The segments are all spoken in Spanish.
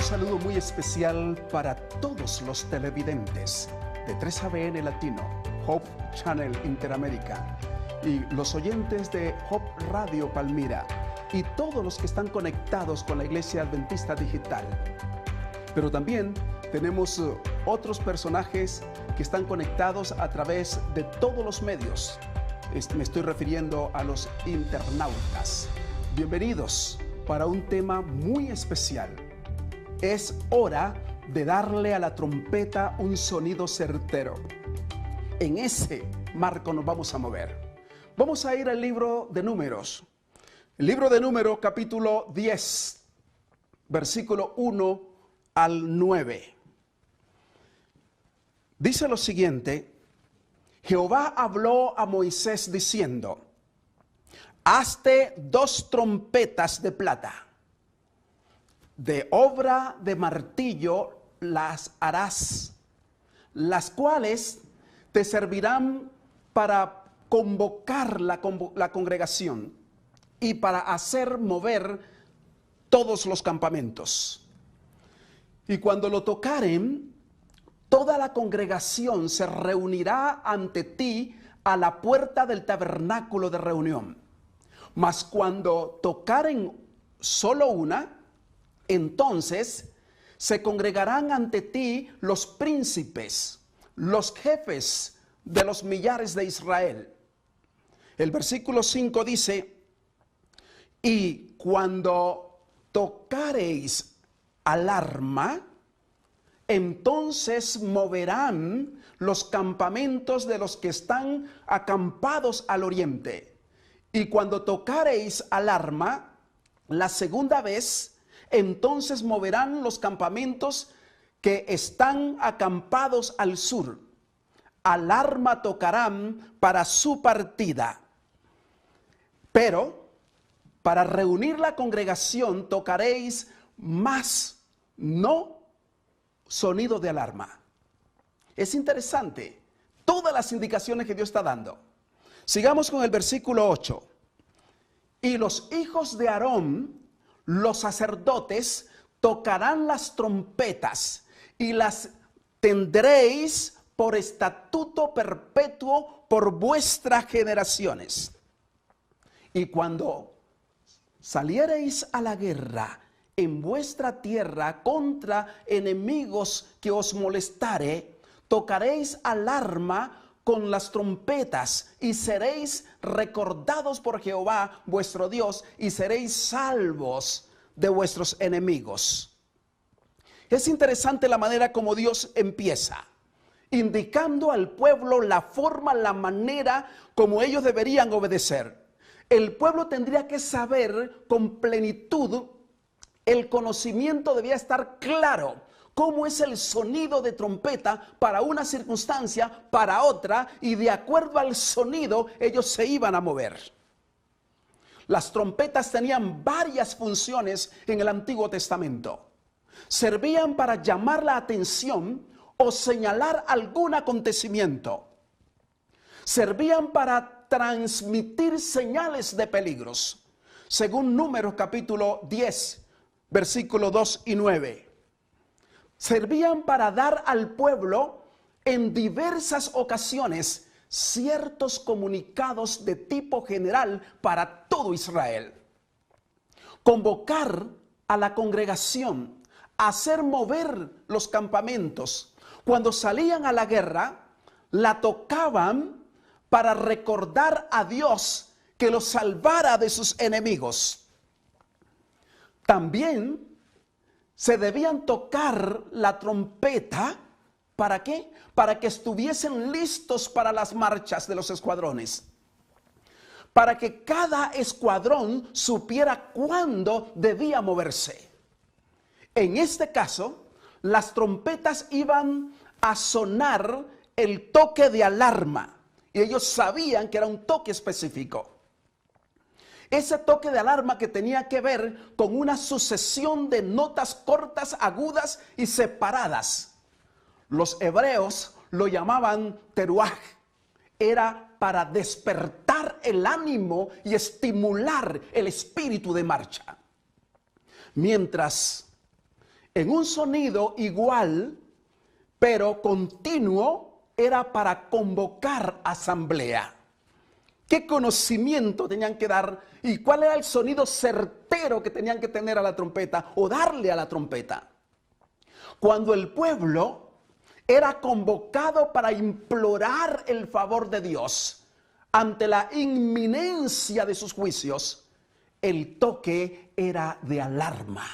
Un saludo muy especial para todos los televidentes de 3ABN Latino, Hope Channel Interamérica, y los oyentes de Hope Radio Palmira, y todos los que están conectados con la Iglesia Adventista Digital. Pero también tenemos otros personajes que están conectados a través de todos los medios. Me estoy refiriendo a los internautas. Bienvenidos para un tema muy especial. Es hora de darle a la trompeta un sonido certero. En ese marco nos vamos a mover. Vamos a ir al libro de Números. El libro de Números, capítulo 10, versículo 1 al 9. Dice lo siguiente: Jehová habló a Moisés diciendo: hazte 2 trompetas de plata. De obra de martillo las harás, las cuales te servirán para convocar la congregación y para hacer mover todos los campamentos. Y cuando lo tocaren, toda la congregación se reunirá ante ti a la puerta del tabernáculo de reunión. Mas cuando tocaren solo una, entonces se congregarán ante ti los príncipes, los jefes de los millares de Israel. El versículo 5 dice: y cuando tocareis alarma, entonces moverán los campamentos de los que están acampados al oriente. Y cuando tocareis alarma la segunda vez, entonces moverán los campamentos que están acampados al sur. Alarma tocarán para su partida. Pero para reunir la congregación tocaréis más, no sonido de alarma. Es interesante todas las indicaciones que Dios está dando. Sigamos con el versículo 8. Y los hijos de Aarón, los sacerdotes, tocarán las trompetas y las tendréis por estatuto perpetuo por vuestras generaciones. Y cuando saliereis a la guerra en vuestra tierra contra enemigos que os molestare, tocaréis alarma con las trompetas y seréis recordados por Jehová vuestro Dios y seréis salvos de vuestros enemigos. Es interesante la manera como Dios empieza, indicando al pueblo la forma, la manera como ellos deberían obedecer. El pueblo tendría que saber con plenitud, el conocimiento debía estar claro. ¿Cómo es el sonido de trompeta para una circunstancia, para otra? Y de acuerdo al sonido, ellos se iban a mover. Las trompetas tenían varias funciones en el Antiguo Testamento. Servían para llamar la atención o señalar algún acontecimiento. Servían para transmitir señales de peligros. Según Números capítulo 10, versículos 2 y 9. Servían para dar al pueblo en diversas ocasiones ciertos comunicados de tipo general para todo Israel. Convocar a la congregación, hacer mover los campamentos. Cuando salían a la guerra, la tocaban para recordar a Dios que los salvara de sus enemigos. También se debían tocar la trompeta, ¿para qué? Para que estuviesen listos para las marchas de los escuadrones. Para que cada escuadrón supiera cuándo debía moverse. En este caso, las trompetas iban a sonar el toque de alarma. Y ellos sabían que era un toque específico. Ese toque de alarma que tenía que ver con una sucesión de notas cortas, agudas y separadas. Los hebreos lo llamaban teruaj. Era para despertar el ánimo y estimular el espíritu de marcha. Mientras en un sonido igual, pero continuo, era para convocar asamblea. ¿Qué conocimiento tenían que dar y cuál era el sonido certero que tenían que tener a la trompeta o darle a la trompeta? Cuando el pueblo era convocado para implorar el favor de Dios ante la inminencia de sus juicios, el toque era de alarma.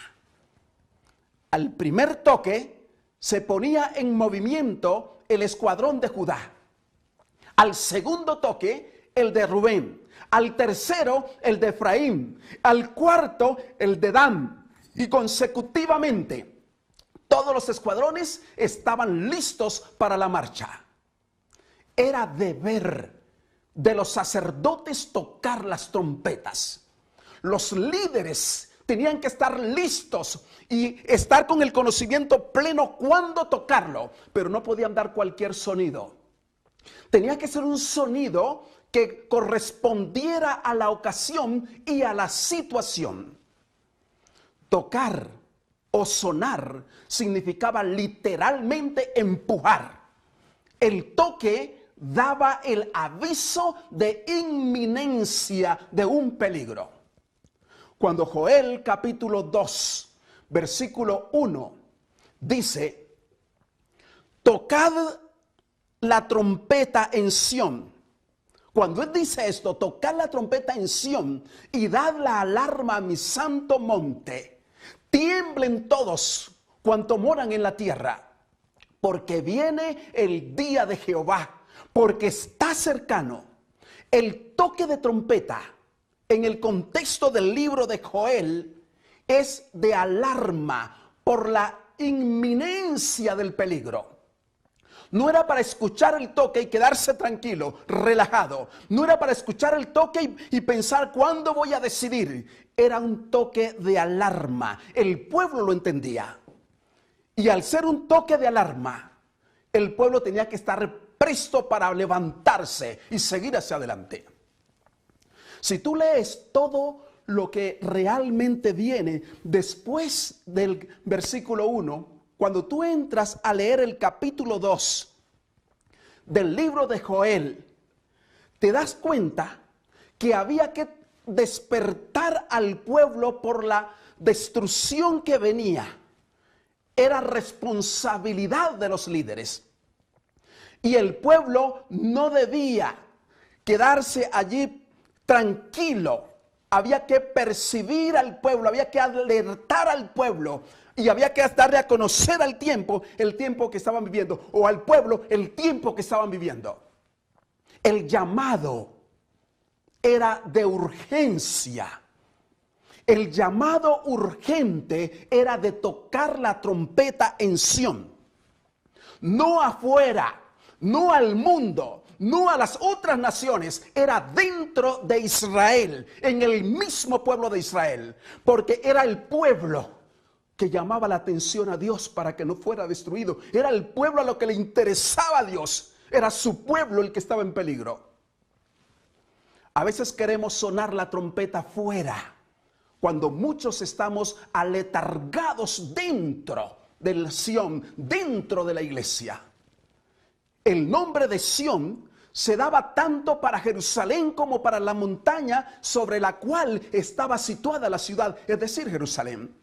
Al primer toque se ponía en movimiento el escuadrón de Judá. Al segundo toque, el de Rubén. Al tercero, el de Efraín. Al cuarto, el de Dan. Y consecutivamente, todos los escuadrones estaban listos para la marcha. Era deber de los sacerdotes tocar las trompetas. Los líderes tenían que estar listos y estar con el conocimiento pleno cuándo tocarlo, pero no podían dar cualquier sonido. Tenía que ser un sonido que correspondiera a la ocasión y a la situación. Tocar o sonar significaba literalmente empujar. El toque daba el aviso de inminencia de un peligro. Cuando Joel capítulo 2, versículo 1 dice: tocad la trompeta en Sión. Cuando él dice esto, tocad la trompeta en Sión y dad la alarma a mi santo monte. Tiemblen todos cuanto moran en la tierra, porque viene el día de Jehová, porque está cercano. El toque de trompeta en el contexto del libro de Joel es de alarma por la inminencia del peligro. No era para escuchar el toque y quedarse tranquilo, relajado. No era para escuchar el toque y pensar cuándo voy a decidir. Era un toque de alarma. El pueblo lo entendía. Y al ser un toque de alarma, el pueblo tenía que estar presto para levantarse y seguir hacia adelante. Si tú lees todo lo que realmente viene después del versículo 1, cuando tú entras a leer el capítulo 2 del libro de Joel, te das cuenta que había que despertar al pueblo por la destrucción que venía. Era responsabilidad de los líderes. Y el pueblo no debía quedarse allí tranquilo. Había que percibir al pueblo, había que alertar al pueblo. Y había que darle a conocer al tiempo el tiempo que estaban viviendo, o al pueblo el tiempo que estaban viviendo. El llamado era de urgencia. El llamado urgente era de tocar la trompeta en Sión. No afuera, no al mundo, no a las otras naciones, era dentro de Israel, en el mismo pueblo de Israel, porque era el pueblo que llamaba la atención a Dios para que no fuera destruido. Era el pueblo a lo que le interesaba a Dios. Era su pueblo el que estaba en peligro. A veces queremos sonar la trompeta fuera, cuando muchos estamos aletargados dentro del Sión, dentro de la iglesia. El nombre de Sión se daba tanto para Jerusalén como para la montaña sobre la cual estaba situada la ciudad, es decir, Jerusalén.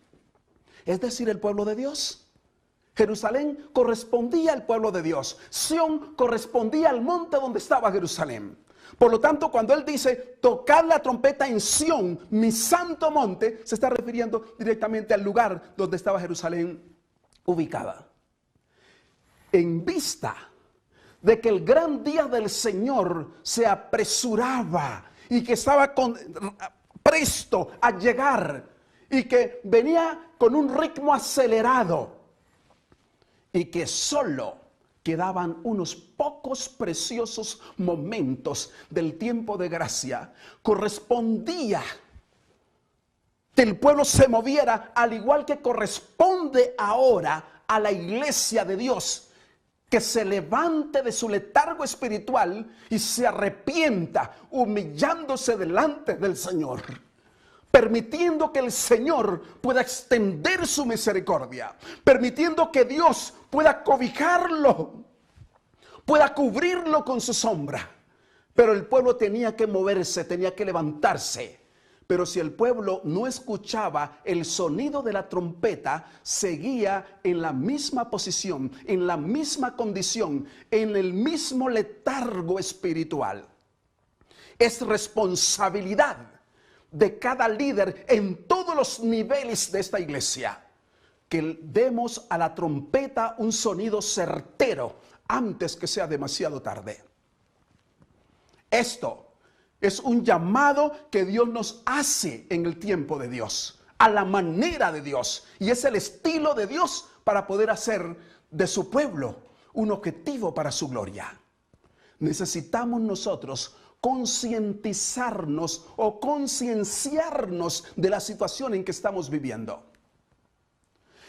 Es decir, el pueblo de Dios. Jerusalén correspondía al pueblo de Dios. Sión correspondía al monte donde estaba Jerusalén. Por lo tanto, cuando él dice, tocad la trompeta en Sión, mi santo monte, se está refiriendo directamente al lugar donde estaba Jerusalén ubicada. En vista de que el gran día del Señor se apresuraba y que estaba presto a llegar, y que venía con un ritmo acelerado y que solo quedaban unos pocos preciosos momentos del tiempo de gracia, correspondía que el pueblo se moviera al igual que corresponde ahora a la iglesia de Dios, que se levante de su letargo espiritual y se arrepienta humillándose delante del Señor. permitiendo que el Señor pueda extender su misericordia, permitiendo que Dios pueda cobijarlo, pueda cubrirlo con su sombra. Pero el pueblo tenía que moverse, tenía que levantarse. Pero si el pueblo no escuchaba el sonido de la trompeta, seguía en la misma posición, en la misma condición, en el mismo letargo espiritual. Es responsabilidad de cada líder en todos los niveles de esta iglesia que demos a la trompeta un sonido certero antes que sea demasiado tarde. Esto es un llamado que Dios nos hace en el tiempo de Dios, a la manera de Dios. Y es el estilo de Dios para poder hacer de su pueblo un objetivo para su gloria. Necesitamos nosotros concientizarnos o concienciarnos de la situación en que estamos viviendo,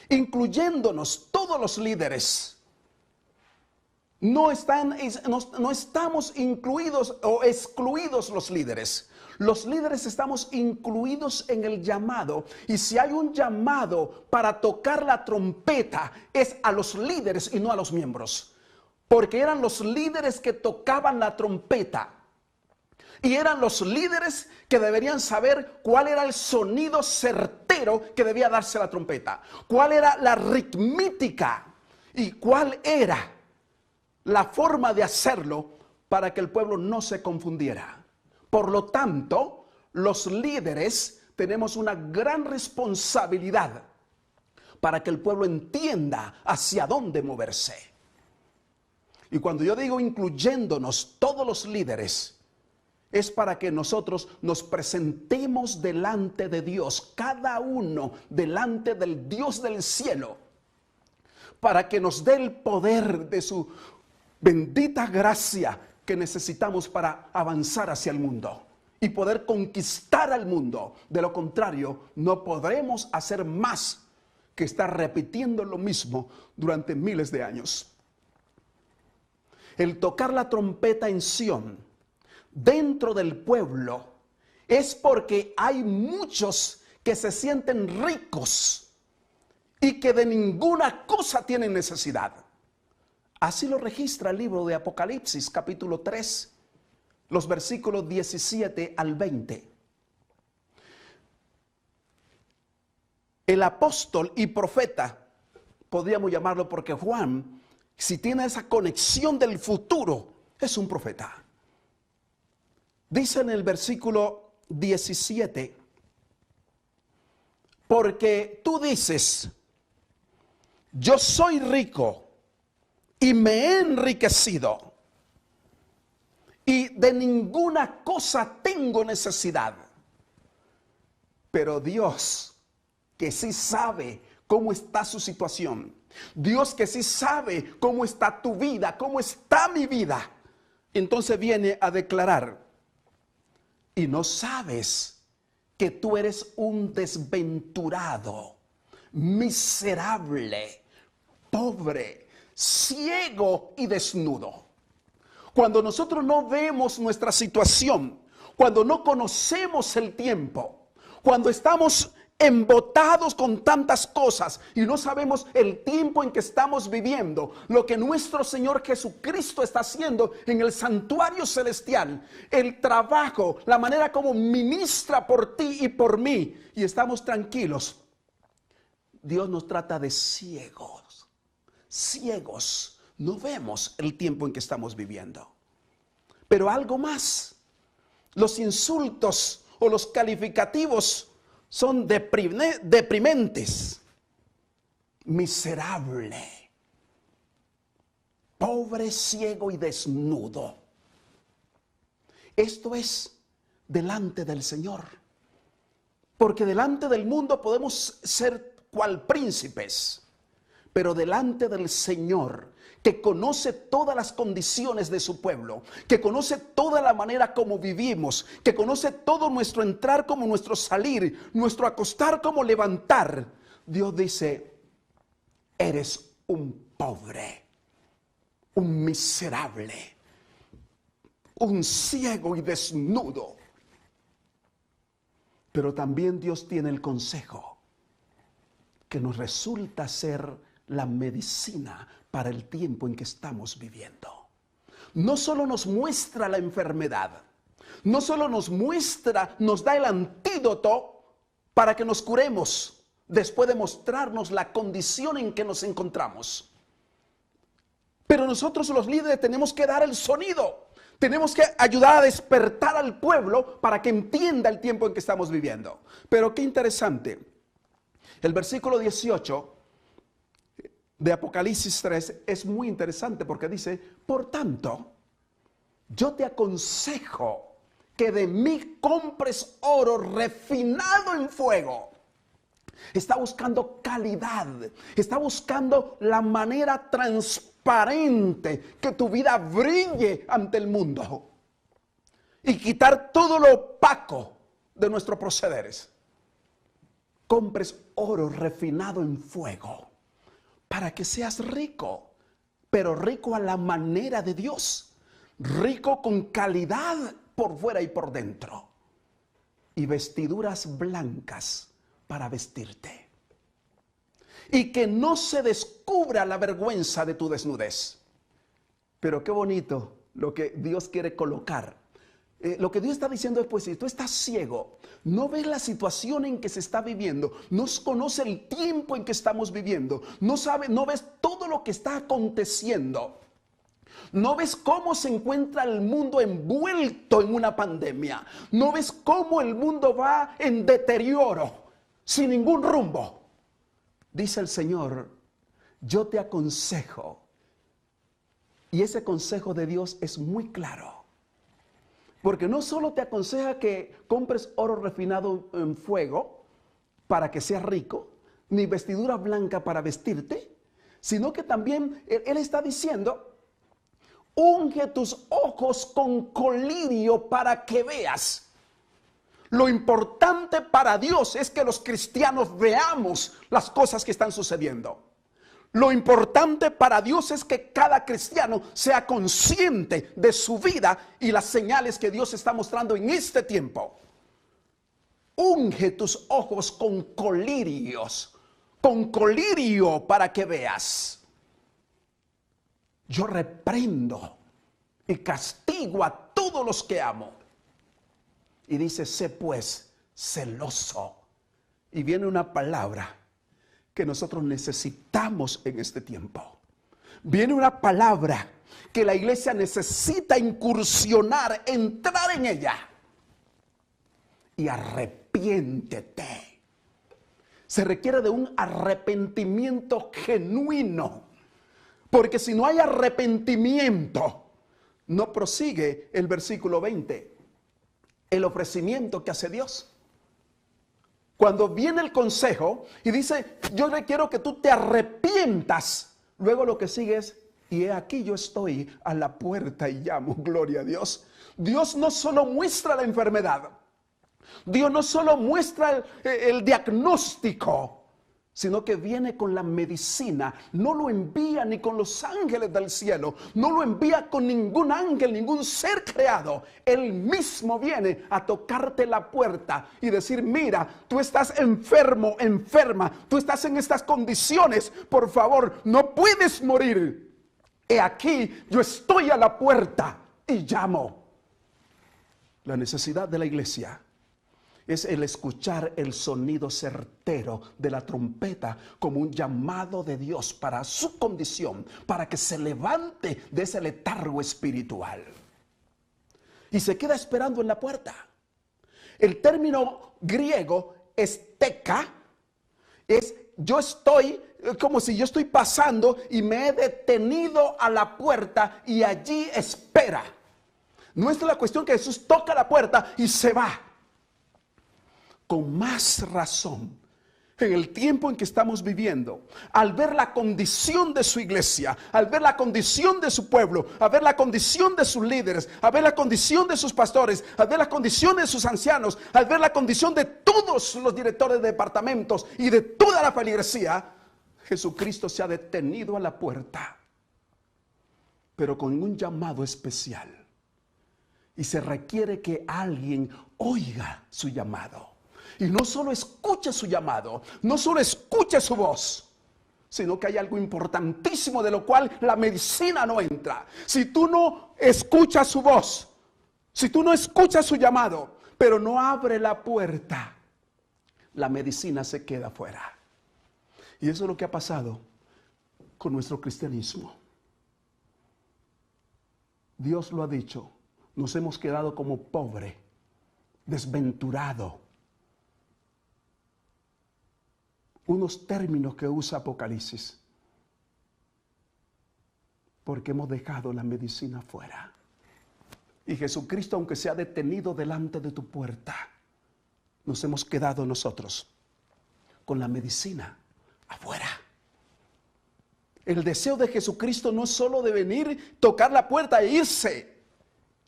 incluyéndonos todos los líderes. No estamos incluidos o excluidos los líderes. Los líderes estamos incluidos en el llamado. Y si hay un llamado para tocar la trompeta, es a los líderes y no a los miembros. Porque eran los líderes que tocaban la trompeta. Y eran los líderes que deberían saber cuál era el sonido certero que debía darse la trompeta. Cuál era la ritmítica y cuál era la forma de hacerlo para que el pueblo no se confundiera. Por lo tanto, los líderes tenemos una gran responsabilidad para que el pueblo entienda hacia dónde moverse. Y cuando yo digo incluyéndonos todos los líderes, es para que nosotros nos presentemos delante de Dios, cada uno delante del Dios del cielo, para que nos dé el poder de su bendita gracia que necesitamos para avanzar hacia el mundo y poder conquistar al mundo. De lo contrario, no podremos hacer más que estar repitiendo lo mismo durante miles de años. El tocar la trompeta en Sión, dentro del pueblo, es porque hay muchos que se sienten ricos y que de ninguna cosa tienen necesidad. Así lo registra el libro de Apocalipsis, capítulo 3, los versículos 17 al 20. El apóstol y profeta, podríamos llamarlo porque Juan, si tiene esa conexión del futuro, es un profeta. Dice en el versículo 17, porque tú dices, yo soy rico y me he enriquecido, y de ninguna cosa tengo necesidad. Pero Dios, que sí sabe cómo está su situación, Dios que sí sabe cómo está tu vida, cómo está mi vida, entonces viene a declarar, y no sabes que tú eres un desventurado, miserable, pobre, ciego y desnudo. Cuando nosotros no vemos nuestra situación, cuando no conocemos el tiempo, cuando estamos embotados con tantas cosas y no sabemos el tiempo en que estamos viviendo, lo que nuestro Señor Jesucristo está haciendo en el santuario celestial, el trabajo, la manera como ministra por ti y por mí, y estamos tranquilos, Dios nos trata de ciegos. Ciegos, no vemos el tiempo en que estamos viviendo. Pero algo más, los insultos o los calificativos son deprimentes. Miserable, pobre, ciego y desnudo. Esto es delante del Señor, porque delante del mundo podemos ser cual príncipes, pero delante del Señor, que conoce todas las condiciones de su pueblo, que conoce toda la manera como vivimos, que conoce todo nuestro entrar como nuestro salir, nuestro acostar como levantar, Dios dice, eres un pobre, un miserable, un ciego y desnudo. Pero también Dios tiene el consejo que nos resulta ser la medicina para el tiempo en que estamos viviendo. No solo nos muestra la enfermedad, no solo nos muestra, nos da el antídoto para que nos curemos después de mostrarnos la condición en que nos encontramos. Pero nosotros los líderes tenemos que dar el sonido. Tenemos que ayudar a despertar al pueblo para que entienda el tiempo en que estamos viviendo. Pero qué interesante. El versículo 18 de Apocalipsis 3 es muy interesante porque dice: por tanto, yo te aconsejo que de mí compres oro refinado en fuego. Está buscando calidad, está buscando la manera transparente que tu vida brille ante el mundo y quitar todo lo opaco de nuestros procederes. Compres oro refinado en fuego para que seas rico, pero rico a la manera de Dios, rico con calidad por fuera y por dentro, y vestiduras blancas para vestirte, y que no se descubra la vergüenza de tu desnudez. Pero qué bonito lo que Dios quiere colocar. Lo que Dios está diciendo es: pues si tú estás ciego, no ves la situación en que se está viviendo, no conoce el tiempo en que estamos viviendo, no ves todo lo que está aconteciendo, no ves cómo se encuentra el mundo envuelto en una pandemia, no ves cómo el mundo va en deterioro, sin ningún rumbo. Dice el Señor: yo te aconsejo. Y ese consejo de Dios es muy claro. Porque no solo te aconseja que compres oro refinado en fuego para que seas rico, ni vestidura blanca para vestirte, sino que también Él está diciendo: unge tus ojos con colirio para que veas. Lo importante para Dios es que los cristianos veamos las cosas que están sucediendo. Lo importante para Dios es que cada cristiano sea consciente de su vida y las señales que Dios está mostrando en este tiempo. Unge tus ojos con colirio para que veas. Yo reprendo y castigo a todos los que amo. Y dice: sé pues celoso. Y viene una palabra que nosotros necesitamos en este tiempo. Viene una palabra que la iglesia necesita incursionar, entrar en ella. Y arrepiéntete. Se requiere de un arrepentimiento genuino. Porque si no hay arrepentimiento, no prosigue el versículo 20. El ofrecimiento que hace Dios. Cuando viene el consejo y dice: yo requiero que tú te arrepientas, luego lo que sigue es: y he aquí yo estoy a la puerta y llamo. Gloria a Dios. Dios no solo muestra la enfermedad, Dios no solo muestra el diagnóstico, sino que viene con la medicina. No lo envía ni con los ángeles del cielo, no lo envía con ningún ángel, ningún ser creado. Él mismo viene a tocarte la puerta y decir: mira, tú estás enfermo, enferma, tú estás en estas condiciones, por favor, no puedes morir. He aquí, yo estoy a la puerta y llamo. La necesidad de la iglesia es el escuchar el sonido certero de la trompeta como un llamado de Dios para su condición, para que se levante de ese letargo espiritual. Y se queda esperando en la puerta. El término griego esteka es: yo estoy, como si yo estoy pasando y me he detenido a la puerta y allí espera. No es la cuestión que Jesús toca la puerta y se va. Con más razón, en el tiempo en que estamos viviendo, al ver la condición de su iglesia, al ver la condición de su pueblo, al ver la condición de sus líderes, al ver la condición de sus pastores, al ver la condición de sus ancianos, al ver la condición de todos los directores de departamentos y de toda la feligresía, Jesucristo se ha detenido a la puerta, pero con un llamado especial. Y se requiere que alguien oiga su llamado. Y no solo escuche su llamado, no solo escuche su voz, sino que hay algo importantísimo de lo cual la medicina no entra. Si tú no escuchas su voz, si tú no escuchas su llamado, pero no abre la puerta, la medicina se queda fuera. Y eso es lo que ha pasado con nuestro cristianismo. Dios lo ha dicho, nos hemos quedado como pobre, desventurado. Unos términos que usa Apocalipsis, porque hemos dejado la medicina fuera. Y Jesucristo, aunque se ha detenido delante de tu puerta, nos hemos quedado nosotros con la medicina afuera. El deseo de Jesucristo no es solo de venir, tocar la puerta e irse.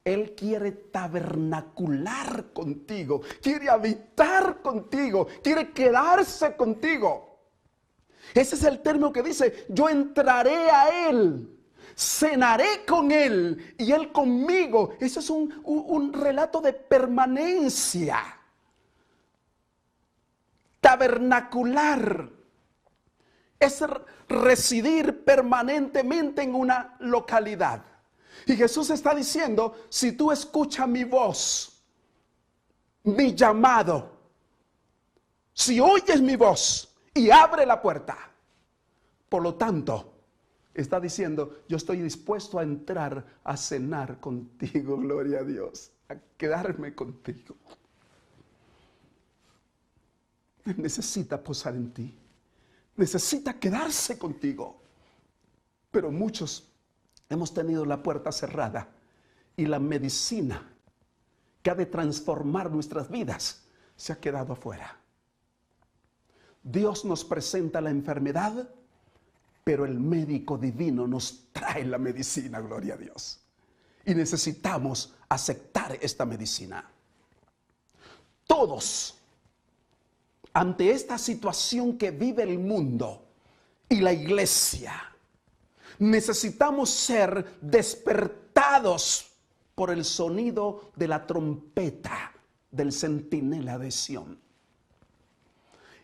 Él quiere tabernacular contigo, quiere habitar contigo, quiere quedarse contigo. Ese es el término que dice, yo entraré a Él, cenaré con Él y Él conmigo. Ese es un relato de permanencia. Tabernacular es residir permanentemente en una localidad. Y Jesús está diciendo, si tú escuchas mi voz, mi llamado, si oyes mi voz y abre la puerta, por lo tanto, está diciendo, yo estoy dispuesto a entrar a cenar contigo, gloria a Dios, a quedarme contigo. Él necesita posar en ti, necesita quedarse contigo, pero muchos hemos tenido la puerta cerrada y la medicina que ha de transformar nuestras vidas se ha quedado afuera. Dios nos presenta la enfermedad, pero el médico divino nos trae la medicina, gloria a Dios. Y necesitamos aceptar esta medicina. Todos, ante esta situación que vive el mundo y la iglesia, necesitamos ser despertados por el sonido de la trompeta del centinela de Sión.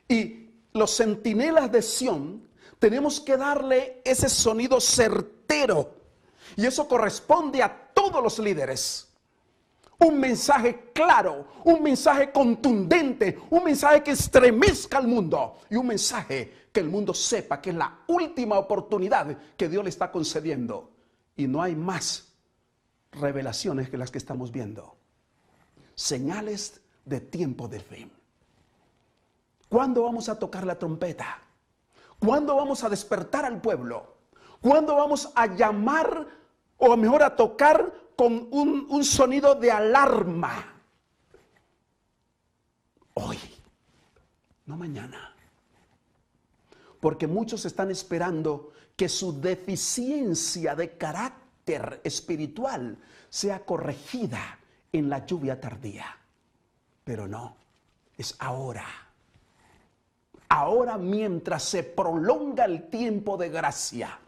Y los centinelas de Sión tenemos que darle ese sonido certero. Y eso corresponde a todos los líderes. Un mensaje claro, un mensaje contundente, un mensaje que estremezca al mundo y un mensaje que el mundo sepa que es la última oportunidad que Dios le está concediendo. Y no hay más revelaciones que las que estamos viendo. Señales de tiempo del fin. ¿Cuándo vamos a tocar la trompeta? ¿Cuándo vamos a despertar al pueblo? ¿Cuándo vamos a llamar o mejor a tocar con un sonido de alarma? Hoy, no mañana. Porque muchos están esperando que su deficiencia de carácter espiritual sea corregida en la lluvia tardía. Pero no, es ahora. Ahora mientras se prolonga el tiempo de gracia.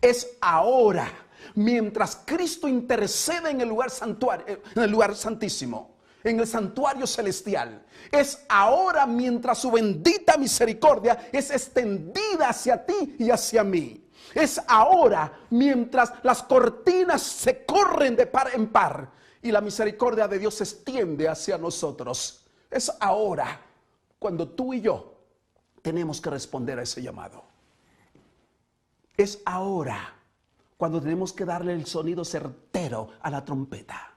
Es ahora mientras Cristo intercede en el lugar santuario, en el lugar santísimo, en el santuario celestial. Es ahora mientras su bendita misericordia es extendida hacia ti y hacia mí. Es ahora mientras las cortinas se corren de par en par y la misericordia de Dios se extiende hacia nosotros. Es ahora cuando tú y yo tenemos que responder a ese llamado. Es ahora cuando tenemos que darle el sonido certero a la trompeta.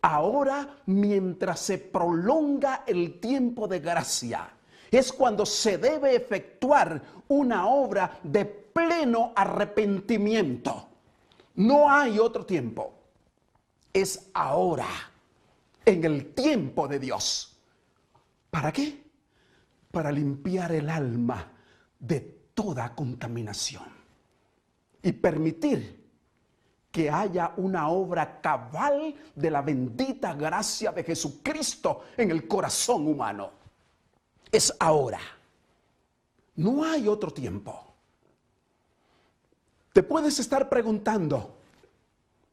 Ahora, mientras se prolonga el tiempo de gracia, es cuando se debe efectuar una obra de pleno arrepentimiento. No hay otro tiempo. Es ahora, en el tiempo de Dios. ¿Para qué? Para limpiar el alma de toda contaminación y permitir que haya una obra cabal de la bendita gracia de Jesucristo en el corazón humano. Es ahora. No hay otro tiempo. Te puedes estar preguntando,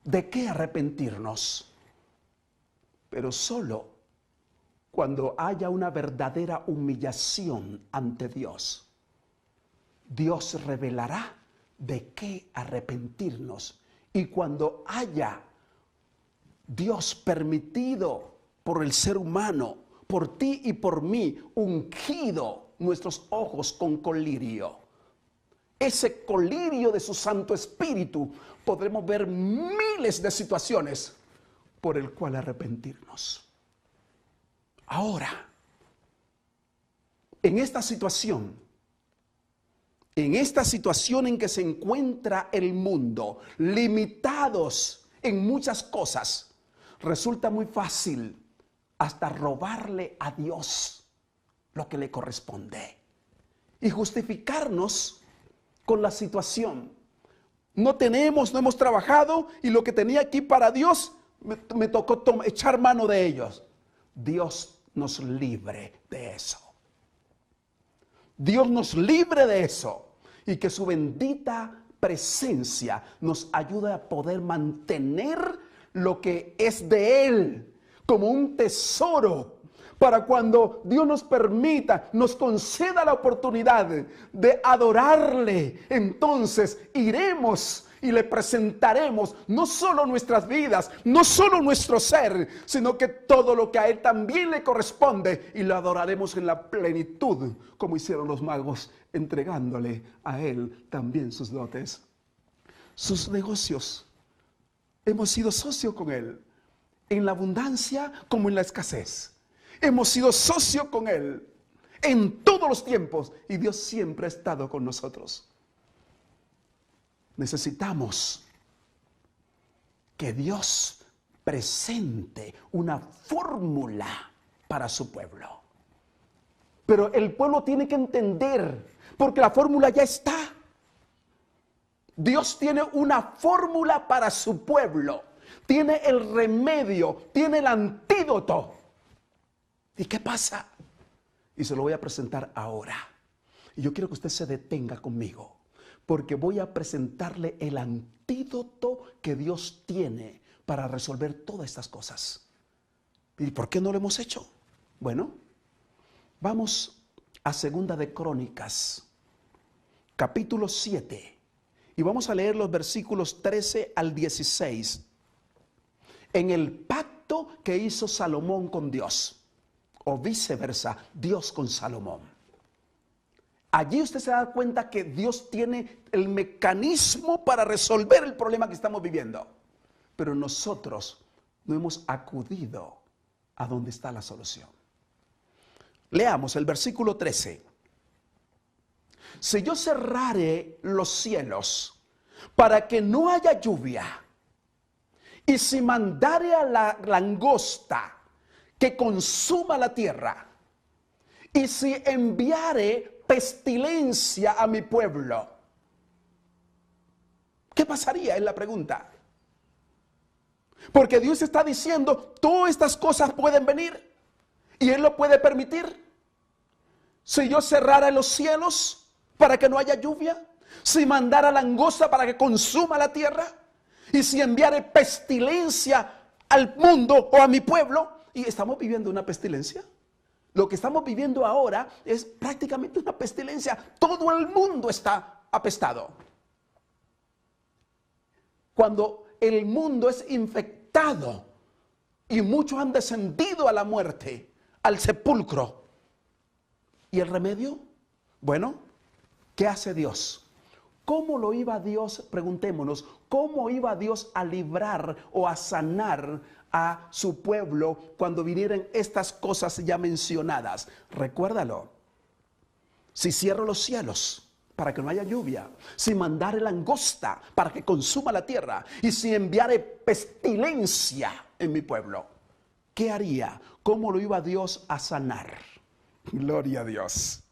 ¿de qué arrepentirnos? Pero solo cuando haya una verdadera humillación ante Dios, Dios revelará de qué arrepentirnos. Y cuando haya Dios permitido por el ser humano, por ti y por mí, ungido nuestros ojos con colirio, ese colirio de su Santo Espíritu, podremos ver miles de situaciones por el cual arrepentirnos. Ahora, en esta situación en que se encuentra el mundo, limitados en muchas cosas, resulta muy fácil hasta robarle a Dios lo que le corresponde y justificarnos con la situación. No hemos trabajado y lo que tenía aquí para Dios me tocó echar mano de ellos. Dios nos libre de eso. Dios nos libre de eso y que su bendita presencia nos ayude a poder mantener lo que es de Él como un tesoro, para cuando Dios nos permita, nos conceda la oportunidad de adorarle, entonces iremos y le presentaremos no solo nuestras vidas, no solo nuestro ser, sino que todo lo que a Él también le corresponde, y lo adoraremos en la plenitud, como hicieron los magos, entregándole a Él también sus dotes, sus negocios. Hemos sido socios con Él, en la abundancia como en la escasez. Hemos sido socios con Él en todos los tiempos, y Dios siempre ha estado con nosotros. Necesitamos que Dios presente una fórmula para su pueblo. Pero el pueblo tiene que entender, porque la fórmula ya está. Dios tiene una fórmula para su pueblo. Tiene el remedio, tiene el antídoto. ¿Y qué pasa? Y se lo voy a presentar ahora. Y yo quiero que usted se detenga conmigo, porque voy a presentarle el antídoto que Dios tiene para resolver todas estas cosas. ¿Y por qué no lo hemos hecho? Bueno, vamos a Segunda de Crónicas, capítulo 7, y vamos a leer los versículos 13 al 16, en el pacto que hizo Salomón con Dios, o viceversa, Dios con Salomón. Allí usted se da cuenta que Dios tiene el mecanismo para resolver el problema que estamos viviendo, pero nosotros no hemos acudido a donde está la solución. Leamos el versículo 13. Si yo cerrare los cielos para que no haya lluvia, y si mandare a la langosta que consuma la tierra, y si enviare pestilencia a mi pueblo, ¿qué pasaría? Es la pregunta. Porque Dios está diciendo, todas estas cosas pueden venir y Él lo puede permitir. Si yo cerrara los cielos para que no haya lluvia, si mandara langosta para que consuma la tierra, y si enviare pestilencia al mundo o a mi pueblo. Y estamos viviendo una pestilencia. Lo que estamos viviendo ahora es prácticamente una pestilencia. Todo el mundo está apestado. Cuando el mundo es infectado y muchos han descendido a la muerte, al sepulcro. ¿Y el remedio? Bueno, ¿qué hace Dios? ¿Cómo lo iba Dios? Preguntémonos, ¿cómo iba Dios a librar o a sanar a su pueblo cuando vinieran estas cosas ya mencionadas? Recuérdalo. Si cierro los cielos para que no haya lluvia, si mandare langosta para que consuma la tierra, y si enviare pestilencia en mi pueblo, ¿qué haría? ¿Cómo lo iba Dios a sanar? Gloria a Dios.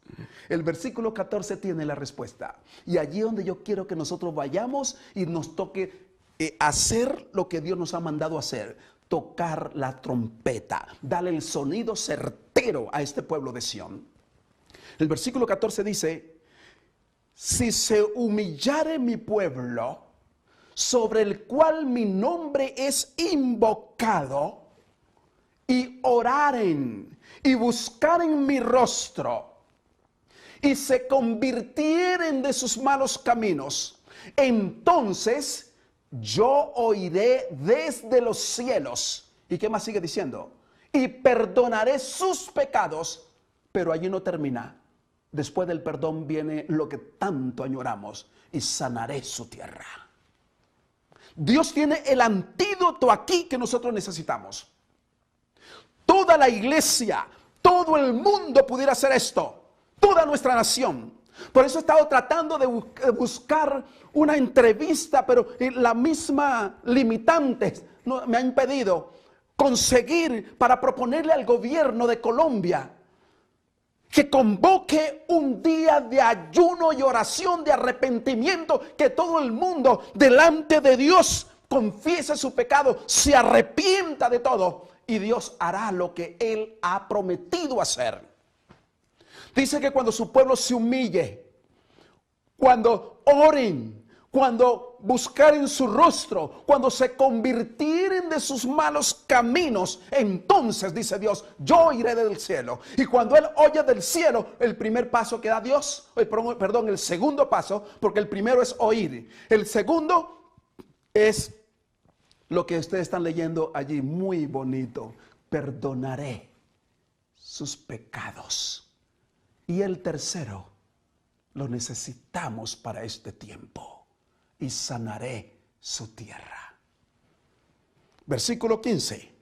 El versículo 14 tiene la respuesta. Y allí donde yo quiero que nosotros vayamos y nos toque hacer lo que Dios nos ha mandado hacer. Tocar la trompeta. Darle el sonido certero a este pueblo de Sión. El versículo 14 dice: si se humillare mi pueblo, sobre el cual mi nombre es invocado, y oraren y buscaren mi rostro y se convirtieren de sus malos caminos, entonces yo oiré desde los cielos. ¿Y qué más sigue diciendo? Y perdonaré sus pecados. Pero allí no termina. Después del perdón viene lo que tanto añoramos: y sanaré su tierra. Dios tiene el antídoto aquí que nosotros necesitamos. Toda la iglesia, todo el mundo pudiera hacer esto, toda nuestra nación. Por eso he estado tratando de buscar una entrevista, pero la misma limitante me ha impedido conseguir para proponerle al gobierno de Colombia que convoque un día de ayuno y oración, de arrepentimiento, que todo el mundo delante de Dios confiese su pecado, se arrepienta de todo, y Dios hará lo que Él ha prometido hacer. Dice que cuando su pueblo se humille, cuando oren, cuando buscaren su rostro, cuando se convirtieren de sus malos caminos, entonces, dice Dios, yo iré del cielo. Y cuando Él oye del cielo, el primer paso que da Dios, el segundo paso, porque el primero es oír. El segundo es lo que ustedes están leyendo allí, muy bonito: perdonaré sus pecados. Y el tercero, lo necesitamos para este tiempo: y sanaré su tierra. Versículo 15.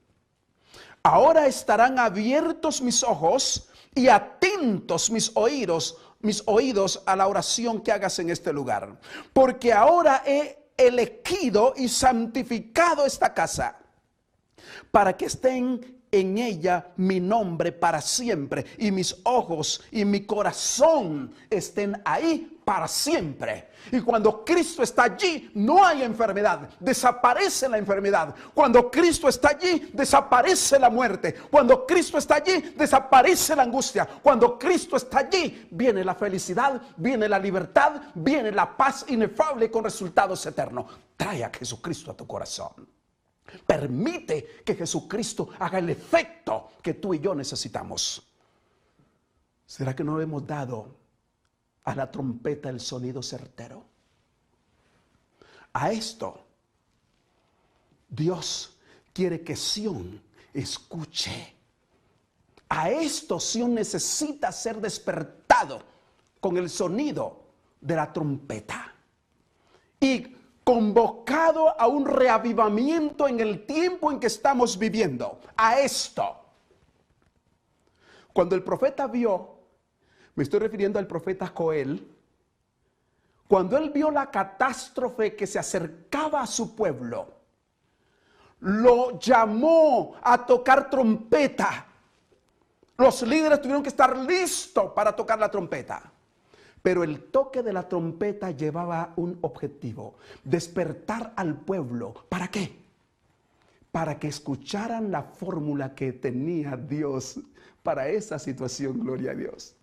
Ahora estarán abiertos mis ojos y atentos mis oídos a la oración que hagas en este lugar. Porque ahora he elegido y santificado esta casa, para que estén en ella mi nombre para siempre, y mis ojos y mi corazón estén ahí para siempre. Y cuando Cristo está allí, no hay enfermedad, desaparece la enfermedad. Cuando Cristo está allí, desaparece la muerte. Cuando Cristo está allí, desaparece la angustia. Cuando Cristo está allí, viene la felicidad, viene la libertad, viene la paz inefable con resultados eternos. Trae a Jesucristo a tu corazón. Permite que Jesucristo haga el efecto que tú y yo necesitamos. ¿Será que no le hemos dado a la trompeta el sonido certero? A esto Dios quiere que Sión escuche. A esto Sión necesita ser despertado con el sonido de la trompeta y convocado a un reavivamiento en el tiempo en que estamos viviendo. A esto, cuando el profeta vio, me estoy refiriendo al profeta Joel, cuando él vio la catástrofe que se acercaba a su pueblo, lo llamó a tocar trompeta. Los líderes tuvieron que estar listos para tocar la trompeta. Pero el toque de la trompeta llevaba un objetivo: despertar al pueblo. ¿Para qué? Para que escucharan la fórmula que tenía Dios para esa situación. Gloria a Dios.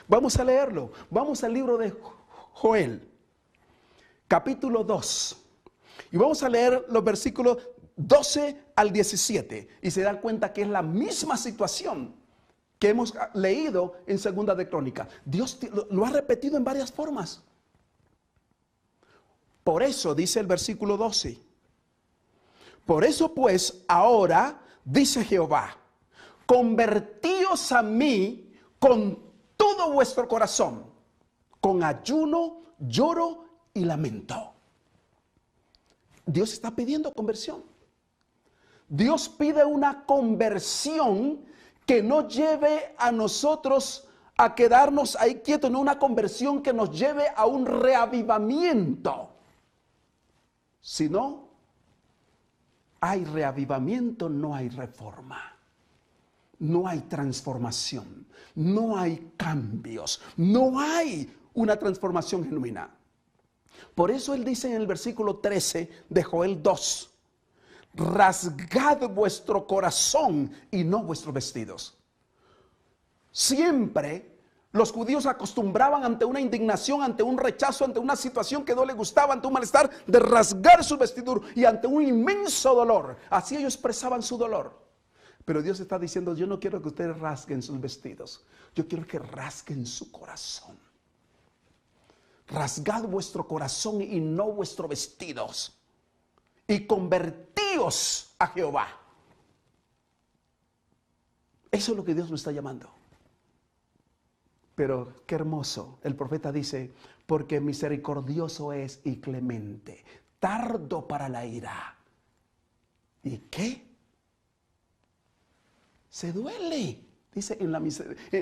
Vamos a leerlo. Vamos al libro de Joel, capítulo 2. Y vamos a leer los versículos 12 al 17. Y se dan cuenta que es la misma situación que hemos leído en Segunda de Crónicas. Dios lo ha repetido en varias formas. Por eso dice el versículo 12: por eso pues ahora, dice Jehová, convertíos a mí con todo vuestro corazón, con ayuno, lloro y lamento. Dios está pidiendo conversión. Dios pide una conversión que no lleve a nosotros a quedarnos ahí quietos, no una conversión que nos lleve a un reavivamiento. Si no hay reavivamiento, no hay reforma, no hay transformación, no hay cambios, no hay una transformación genuina. Por eso él dice en el versículo 13 de Joel 2: rasgad vuestro corazón y no vuestros vestidos. Siempre los judíos acostumbraban, ante una indignación, ante un rechazo, ante una situación que no les gustaba, ante un malestar, de rasgar su vestidura, y ante un inmenso dolor, así ellos expresaban su dolor. Pero Dios está diciendo, yo no quiero que ustedes rasguen sus vestidos. Yo quiero que rasguen su corazón. Rasgad vuestro corazón y no vuestros vestidos. Y convertíos a Jehová. Eso es lo que Dios nos está llamando. Pero qué hermoso. El profeta dice, porque misericordioso es y clemente, tardo para la ira. ¿Y qué? Se duele, dice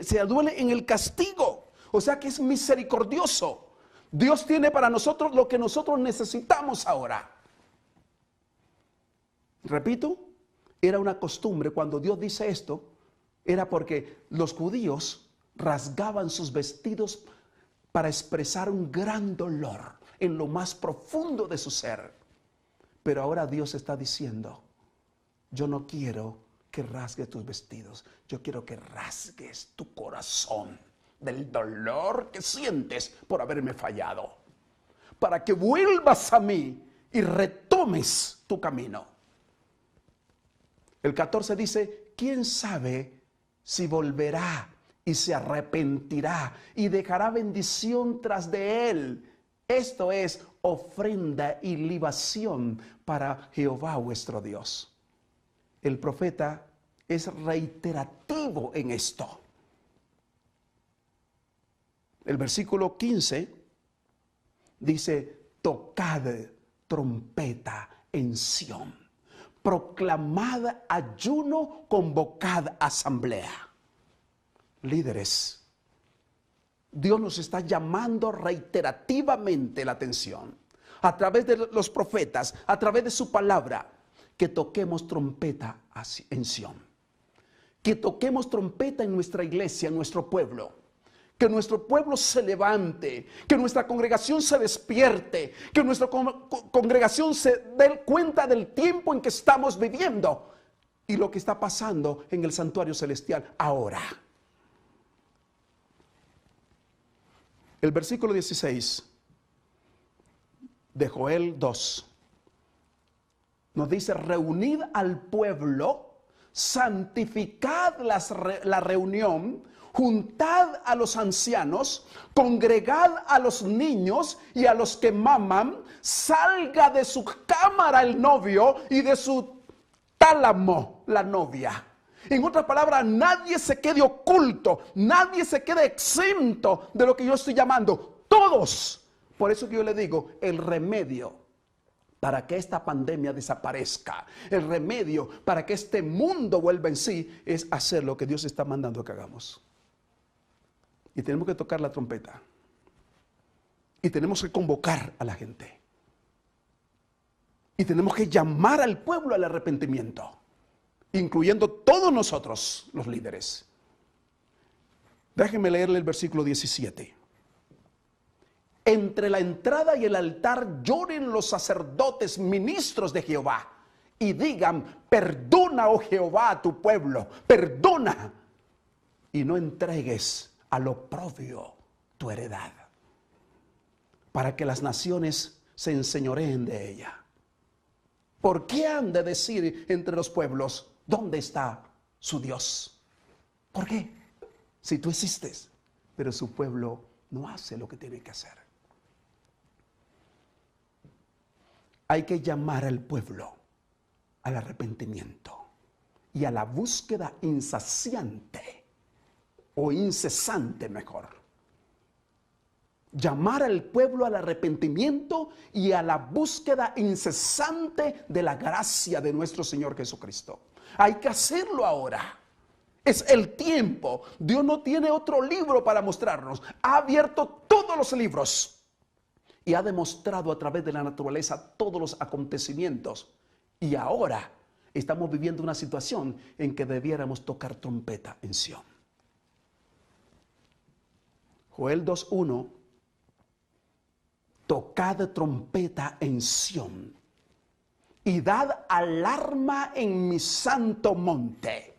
se duele en el castigo. O sea que es misericordioso. Dios tiene para nosotros lo que nosotros necesitamos ahora. Repito, era una costumbre cuando Dios dice esto, era porque los judíos rasgaban sus vestidos para expresar un gran dolor en lo más profundo de su ser. Pero ahora Dios está diciendo, yo no quiero que rasgues tus vestidos, yo quiero que rasgues tu corazón del dolor que sientes por haberme fallado, para que vuelvas a mí y retomes tu camino. El 14 dice, ¿quién sabe si volverá y se arrepentirá y dejará bendición tras de él? Esto es ofrenda y libación para Jehová vuestro Dios. El profeta es reiterativo en esto. El versículo 15 dice, tocad trompeta en Sión, proclamad ayuno, convocad asamblea. Líderes, Dios nos está llamando reiterativamente la atención a través de los profetas, a través de su palabra, que toquemos trompeta en Sión, que toquemos trompeta en nuestra iglesia, en nuestro pueblo. Que nuestro pueblo se levante, que nuestra congregación se despierte, que nuestra congregación se dé cuenta del tiempo en que estamos viviendo y lo que está pasando en el santuario celestial ahora. El versículo 16 de Joel 2 nos dice, reunid al pueblo, santificad la reunión, juntad a los ancianos, congregad a los niños y a los que maman, salga de su cámara el novio y de su tálamo la novia. En otras palabras, nadie se quede oculto, nadie se quede exento de lo que yo estoy llamando, todos. Por eso que yo le digo, el remedio para que esta pandemia desaparezca, el remedio para que este mundo vuelva en sí, es hacer lo que Dios está mandando que hagamos. Y tenemos que tocar la trompeta. Y tenemos que convocar a la gente. Y tenemos que llamar al pueblo al arrepentimiento, incluyendo todos nosotros, los líderes. Déjenme leerle el versículo 17. Entre la entrada y el altar lloren los sacerdotes, ministros de Jehová, y digan, perdona, oh Jehová, a tu pueblo, perdona, y no entregues al oprobio tu heredad, para que las naciones se enseñoreen de ella. ¿Por qué han de decir entre los pueblos, ¿dónde está su Dios? ¿Por qué? Si tú existes, pero su pueblo no hace lo que tiene que hacer. Hay que llamar al pueblo al arrepentimiento y a la búsqueda insaciante o incesante mejor. Llamar al pueblo al arrepentimiento y a la búsqueda incesante de la gracia de nuestro Señor Jesucristo. Hay que hacerlo ahora. Es el tiempo. Dios no tiene otro libro para mostrarnos. Ha abierto todos los libros y ha demostrado a través de la naturaleza todos los acontecimientos. Y ahora estamos viviendo una situación en que debiéramos tocar trompeta en Sión. Joel 2:1, tocad trompeta en Sión y dad alarma en mi santo monte.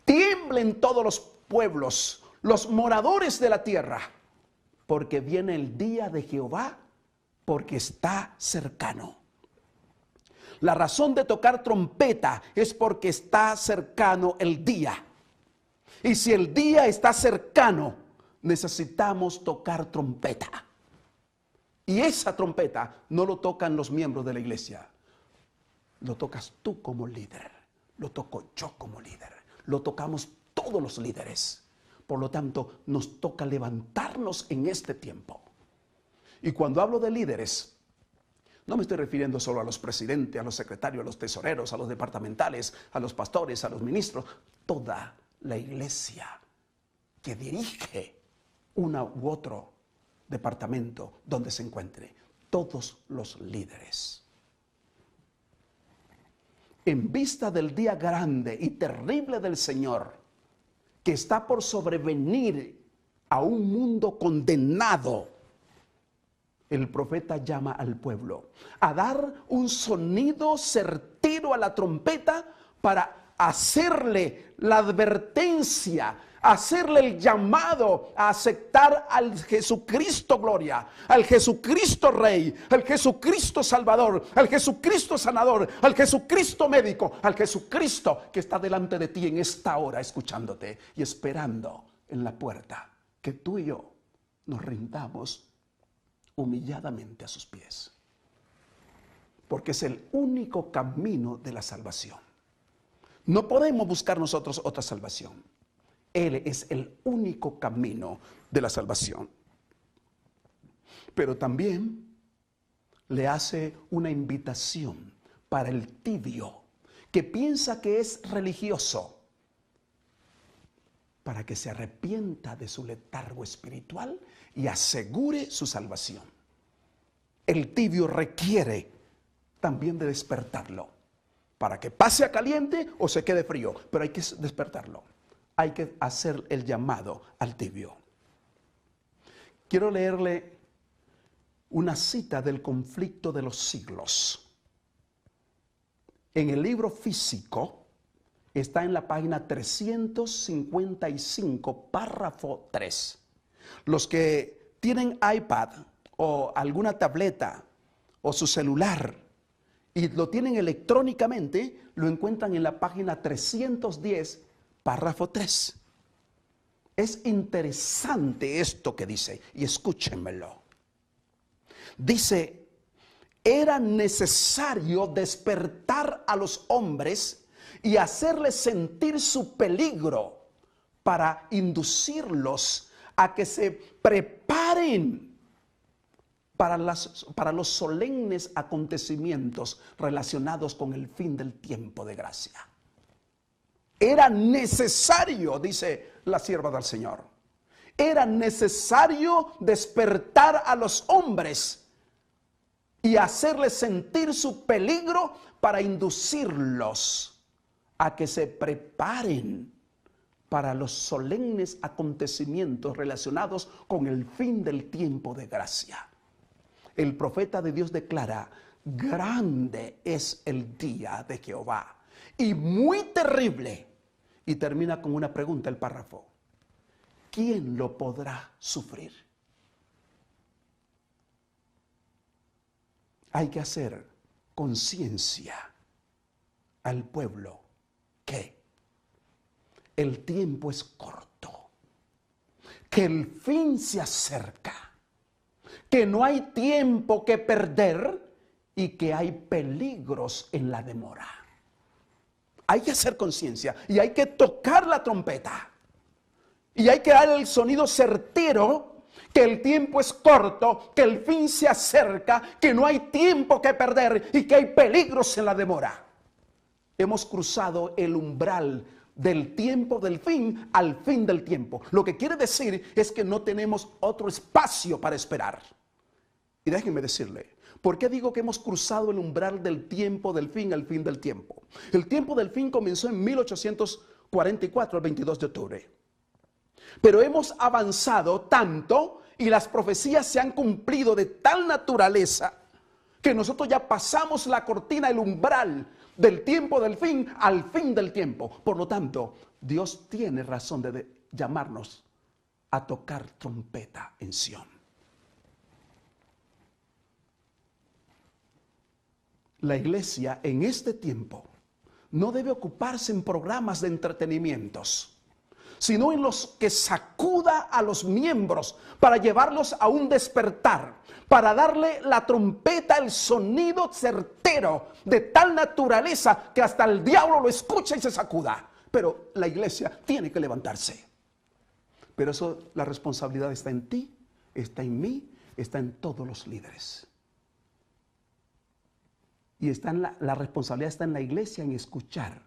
Tiemblen todos los pueblos, los moradores de la tierra, porque viene el día de Jehová, porque está cercano. La razón de tocar trompeta es porque está cercano el día. Y si el día está cercano, necesitamos tocar trompeta. Y esa trompeta no lo tocan los miembros de la iglesia. Lo tocas tú como líder. Lo toco yo como líder. Lo tocamos todos los líderes. Por lo tanto, nos toca levantarnos en este tiempo. Y cuando hablo de líderes, no me estoy refiriendo solo a los presidentes, a los secretarios, a los tesoreros, a los departamentales, a los pastores, a los ministros. Toda la iglesia que dirige una u otro departamento donde se encuentre. Todos los líderes. En vista del día grande y terrible del Señor, que está por sobrevenir a un mundo condenado, el profeta llama al pueblo a dar un sonido certero a la trompeta para hacerle la advertencia, hacerle el llamado a aceptar al Jesucristo gloria, al Jesucristo Rey, al Jesucristo Salvador, al Jesucristo Sanador, al Jesucristo Médico, al Jesucristo que está delante de ti en esta hora escuchándote y esperando en la puerta que tú y yo nos rindamos humilladamente a sus pies. Porque es el único camino de la salvación. No podemos buscar nosotros otra salvación. Él es el único camino de la salvación. Pero también le hace una invitación para el tibio que piensa que es religioso, para que se arrepienta de su letargo espiritual y asegure su salvación. El tibio requiere también de despertarlo, para que pase a caliente o se quede frío, pero hay que despertarlo. Hay que hacer el llamado al tibio. Quiero leerle una cita del conflicto de los siglos. En el libro físico está en la página 355, párrafo 3. Los que tienen iPad o alguna tableta o su celular y lo tienen electrónicamente, lo encuentran en la página 310, párrafo 3. Es interesante esto que dice, y escúchenmelo. Dice, era necesario despertar a los hombres y hacerles sentir su peligro para inducirlos a que se preparen para los solemnes acontecimientos relacionados con el fin del tiempo de gracia. Era necesario, dice la sierva del Señor, era necesario despertar a los hombres y hacerles sentir su peligro para inducirlos a que se preparen para los solemnes acontecimientos relacionados con el fin del tiempo de gracia. El profeta de Dios declara, grande es el día de Jehová y muy terrible. Y termina con una pregunta el párrafo. ¿Quién lo podrá sufrir? Hay que hacer conciencia al pueblo que el tiempo es corto, que el fin se acerca, que no hay tiempo que perder y que hay peligros en la demora. Hay que hacer conciencia y hay que tocar la trompeta y hay que dar el sonido certero que el tiempo es corto, que el fin se acerca, que no hay tiempo que perder y que hay peligros en la demora. Hemos cruzado el umbral del tiempo del fin al fin del tiempo. Lo que quiere decir es que no tenemos otro espacio para esperar. Y déjenme decirle, ¿por qué digo que hemos cruzado el umbral del tiempo del fin al fin del tiempo? El tiempo del fin comenzó en 1844, el 22 de octubre. Pero hemos avanzado tanto y las profecías se han cumplido de tal naturaleza que nosotros ya pasamos la cortina, el umbral del tiempo del fin al fin del tiempo. Por lo tanto, Dios tiene razón de llamarnos a tocar trompeta en Sión. La iglesia en este tiempo no debe ocuparse en programas de entretenimientos, sino en los que sacuda a los miembros para llevarlos a un despertar, para darle la trompeta el sonido certero de tal naturaleza que hasta el diablo lo escucha y se sacuda. Pero la iglesia tiene que levantarse. Pero eso, la responsabilidad está en ti, está en mí, está en todos los líderes. Y está en la responsabilidad está en la iglesia en escuchar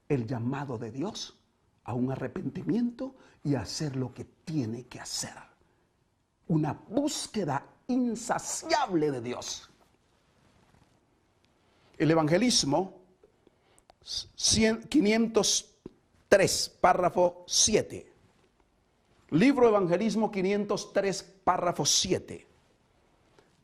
el llamado de Dios a un arrepentimiento y hacer lo que tiene que hacer. Una búsqueda insaciable de Dios. El evangelismo 503, párrafo 7. Libro Evangelismo 503, párrafo 7.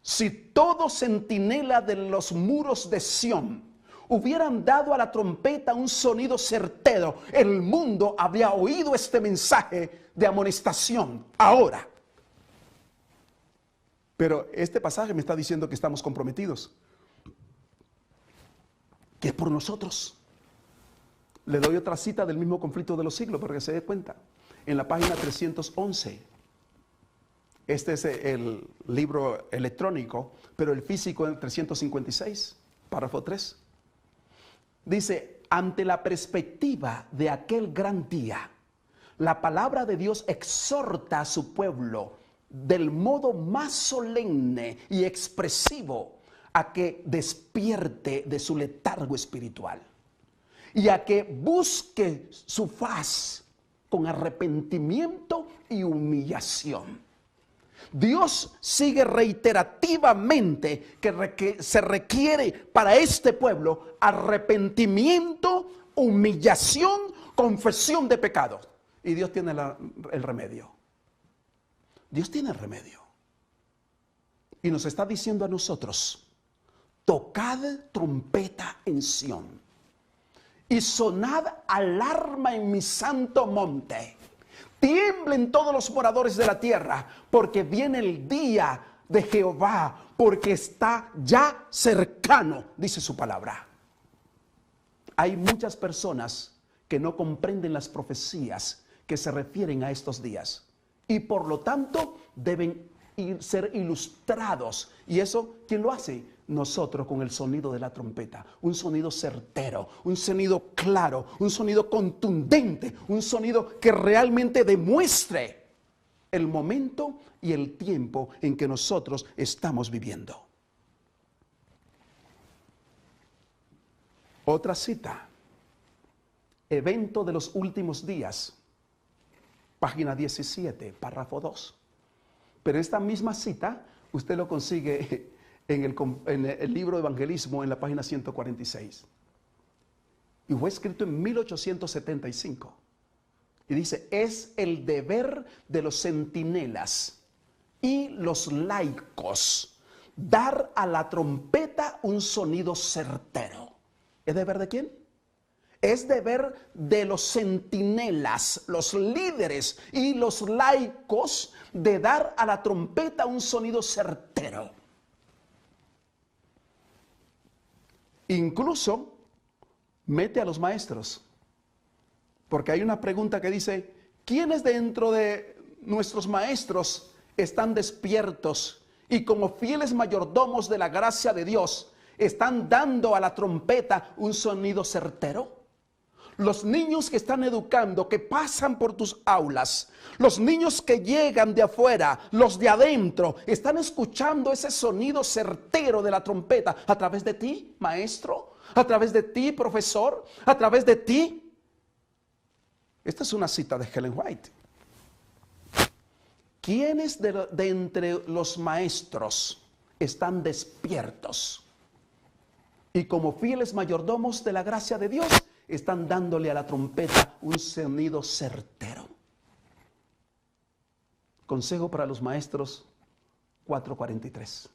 Si todo centinela de los muros de Sión hubieran dado a la trompeta un sonido certero, el mundo habría oído este mensaje de amonestación ahora. Pero este pasaje me está diciendo que estamos comprometidos, que es por nosotros. Le doy otra cita del mismo conflicto de los siglos para que se dé cuenta. En la página 311. Este es el libro electrónico, pero el físico en 356, párrafo 3. Dice, ante la perspectiva de aquel gran día, la palabra de Dios exhorta a su pueblo del modo más solemne y expresivo a que despierte de su letargo espiritual y a que busque su faz con arrepentimiento y humillación. Dios sigue reiterativamente que se requiere para este pueblo arrepentimiento, humillación, confesión de pecados. Y Dios tiene el remedio. Dios tiene el remedio. Y nos está diciendo a nosotros, tocad trompeta en Sión y sonad alarma en mi santo monte. Tiemblen todos los moradores de la tierra, porque viene el día de Jehová, porque está ya cercano, dice su palabra. Hay muchas personas que no comprenden las profecías que se refieren a estos días y por lo tanto deben ser ilustrados. ¿Y eso quién lo hace? Nosotros, con el sonido de la trompeta, un sonido certero, un sonido claro, un sonido contundente, un sonido que realmente demuestre el momento y el tiempo en que nosotros estamos viviendo. Otra cita, evento de los últimos días, página 17, párrafo 2. Pero esta misma cita usted lo consigue en el libro de Evangelismo en la página 146. Y fue escrito en 1875. Y dice, es el deber de los centinelas y los laicos dar a la trompeta un sonido certero. ¿Es deber de quién? Es deber de los centinelas, los líderes y los laicos de dar a la trompeta un sonido certero. Incluso mete a los maestros, porque hay una pregunta que dice, ¿quiénes dentro de nuestros maestros están despiertos y como fieles mayordomos de la gracia de Dios están dando a la trompeta un sonido certero? Los niños que están educando, que pasan por tus aulas, los niños que llegan de afuera, los de adentro, ¿están escuchando ese sonido certero de la trompeta a través de ti, maestro? ¿A través de ti, profesor? ¿A través de ti? Esta es una cita de Ellen White. ¿Quiénes de entre los maestros están despiertos y como fieles mayordomos de la gracia de Dios están dándole a la trompeta un sonido certero? Consejo para los maestros 4:43.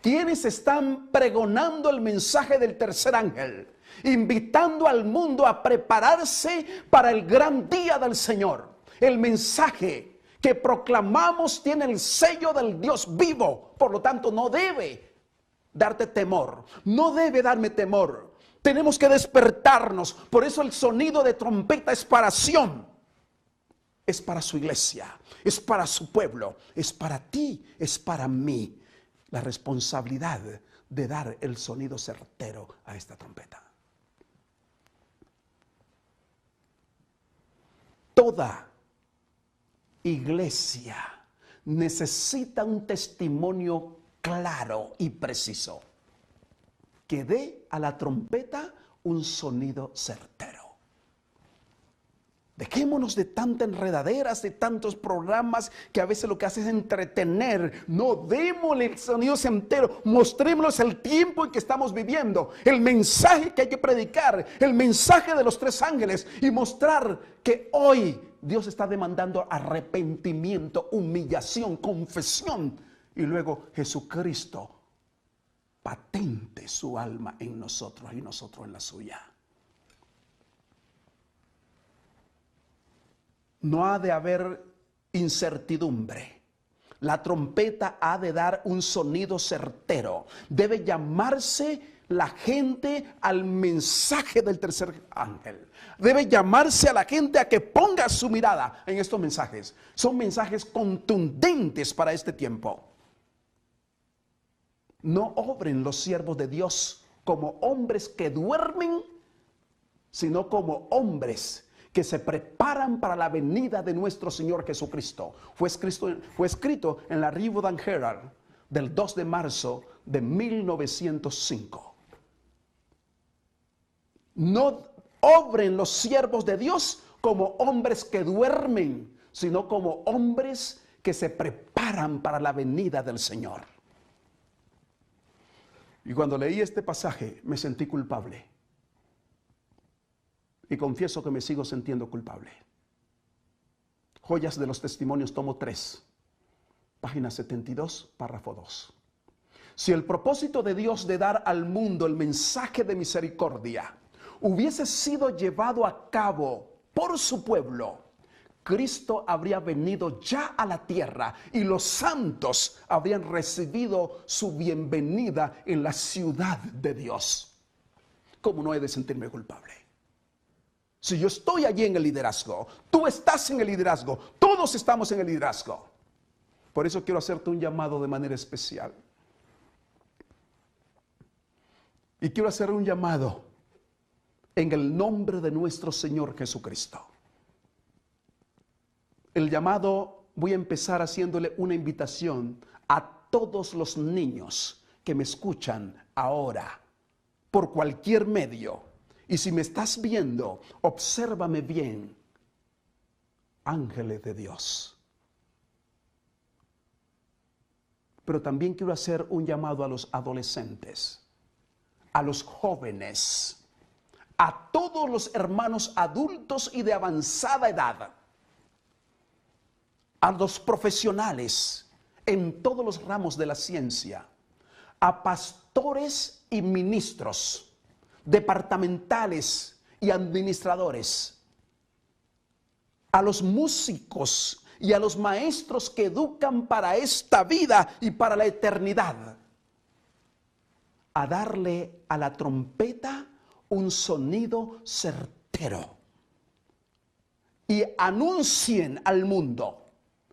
¿Quiénes están pregonando el mensaje del tercer ángel, invitando al mundo a prepararse para el gran día del Señor? El mensaje que proclamamos tiene el sello del Dios vivo, por lo tanto no debe darte temor. No debe darme temor. Tenemos que despertarnos. Por eso el sonido de trompeta es para Sión. Es para su iglesia. Es para su pueblo. Es para ti. Es para mí. La responsabilidad de dar el sonido certero a esta trompeta. Toda iglesia necesita un testimonio claro y preciso que dé a la trompeta un sonido certero. Dejémonos de tantas enredaderas, de tantos programas que a veces lo que hace es entretener. No, démosle el sonido certero, mostrémosles el tiempo en que estamos viviendo, el mensaje que hay que predicar, el mensaje de los tres ángeles y mostrar que hoy Dios está demandando arrepentimiento, humillación, confesión y luego Jesucristo patente su alma en nosotros y nosotros en la suya. No ha de haber incertidumbre. La trompeta ha de dar un sonido certero. Debe llamarse la gente al mensaje del tercer ángel. Debe llamarse a la gente a que ponga su mirada en estos mensajes. Son mensajes contundentes para este tiempo. No obren los siervos de Dios como hombres que duermen, sino como hombres que se preparan para la venida de nuestro Señor Jesucristo. Fue escrito en la Riverdale Herald del 2 de marzo de 1905. No obren los siervos de Dios como hombres que duermen, sino como hombres que se preparan para la venida del Señor. Y cuando leí este pasaje me sentí culpable. Y confieso que me sigo sintiendo culpable. Joyas de los Testimonios, tomo 3, página 72, párrafo 2. Si el propósito de Dios de dar al mundo el mensaje de misericordia hubiese sido llevado a cabo por su pueblo, Cristo habría venido ya a la tierra y los santos habrían recibido su bienvenida en la ciudad de Dios. ¿Cómo no he de sentirme culpable? Si yo estoy allí en el liderazgo, tú estás en el liderazgo, todos estamos en el liderazgo. Por eso quiero hacerte un llamado de manera especial. Y quiero hacer un llamado en el nombre de nuestro Señor Jesucristo. El llamado, voy a empezar haciéndole una invitación a todos los niños que me escuchan ahora, por cualquier medio. Y si me estás viendo, obsérvame bien, ángeles de Dios. Pero también quiero hacer un llamado a los adolescentes, a los jóvenes, a todos los hermanos adultos y de avanzada edad, a los profesionales en todos los ramos de la ciencia, a pastores y ministros, departamentales y administradores, a los músicos y a los maestros que educan para esta vida y para la eternidad, a darle a la trompeta un sonido certero y anuncien al mundo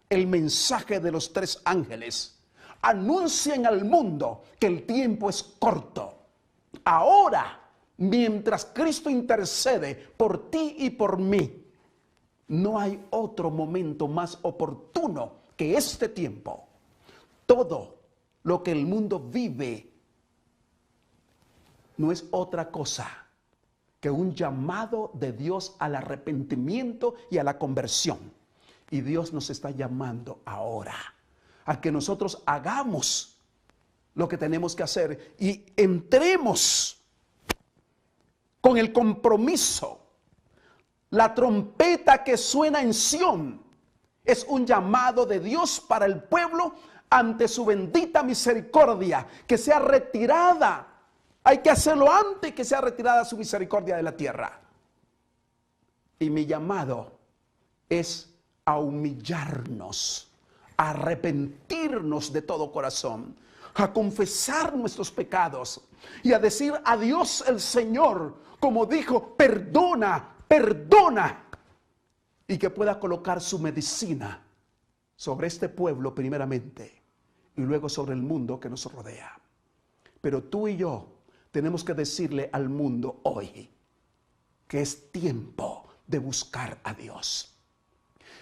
el mensaje de los tres ángeles. Anuncien al mundo que el tiempo es corto. Ahora, mientras Cristo intercede por ti y por mí, no hay otro momento más oportuno que este tiempo. Todo lo que el mundo vive no es otra cosa que un llamado de Dios al arrepentimiento y a la conversión. Y Dios nos está llamando ahora a que nosotros hagamos lo que tenemos que hacer y entremos con el compromiso. La trompeta que suena en Sión es un llamado de Dios para el pueblo ante su bendita misericordia, que sea retirada. Hay que hacerlo antes que sea retirada su misericordia de la tierra. Y mi llamado es a humillarnos, a arrepentirnos de todo corazón, a confesar nuestros pecados y a decir a Dios el Señor, como dijo, perdona, perdona, y que pueda colocar su medicina sobre este pueblo primeramente y luego sobre el mundo que nos rodea. Pero tú y yo tenemos que decirle al mundo hoy que es tiempo de buscar a Dios,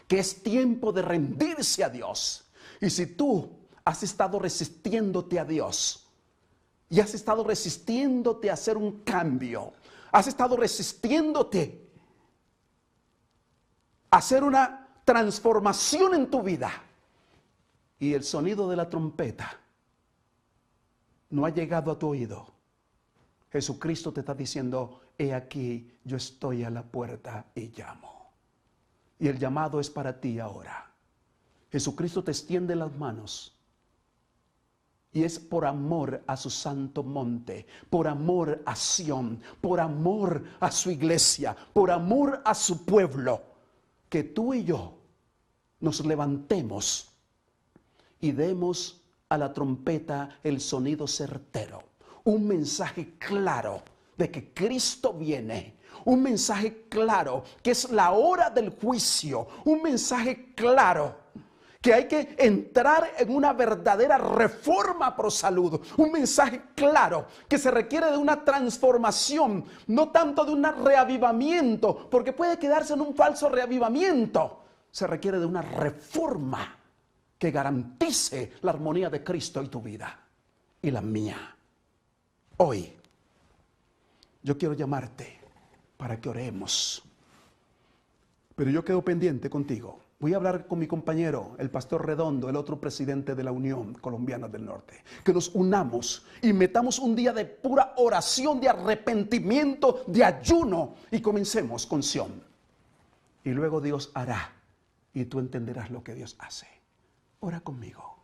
que es tiempo de rendirse a Dios. Y si tú has estado resistiéndote a Dios y has estado resistiéndote a hacer un cambio, has estado resistiéndote a hacer una transformación en tu vida, y el sonido de la trompeta no ha llegado a tu oído, Jesucristo te está diciendo, he aquí, yo estoy a la puerta y llamo. Y el llamado es para ti ahora. Jesucristo te extiende las manos. Y es por amor a su santo monte, por amor a Sión, por amor a su iglesia, por amor a su pueblo, que tú y yo nos levantemos y demos a la trompeta el sonido certero, un mensaje claro de que Cristo viene, un mensaje claro que es la hora del juicio, un mensaje claro que hay que entrar en una verdadera reforma pro salud, un mensaje claro que se requiere de una transformación, no tanto de un reavivamiento, porque puede quedarse en un falso reavivamiento. Se requiere de una reforma que garantice la armonía de Cristo en tu vida y la mía. Hoy yo quiero llamarte para que oremos, pero yo quedo pendiente contigo. Voy a hablar con mi compañero, el pastor Redondo, el otro presidente de la Unión Colombiana del Norte. Que nos unamos y metamos un día de pura oración, de arrepentimiento, de ayuno, y comencemos con Sión. Y luego Dios hará y tú entenderás lo que Dios hace. Ora conmigo,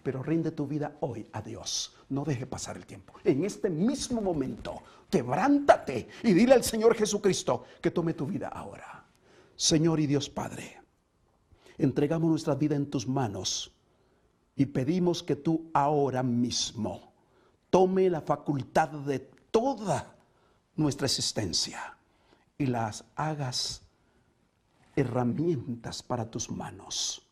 pero rinde tu vida hoy a Dios. No deje pasar el tiempo. En este mismo momento, quebrántate y dile al Señor Jesucristo que tome tu vida ahora. Señor y Dios Padre, entregamos nuestra vida en tus manos y pedimos que tú ahora mismo tome la facultad de toda nuestra existencia y las hagas herramientas para tus manos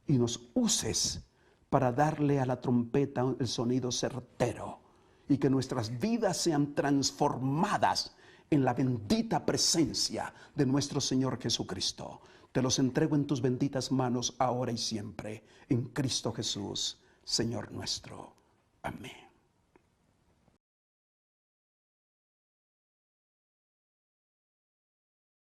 y nos uses para darle a la trompeta el sonido certero y que nuestras vidas sean transformadas en la bendita presencia de nuestro Señor Jesucristo. Te los entrego en tus benditas manos ahora y siempre, en Cristo Jesús, Señor nuestro. Amén.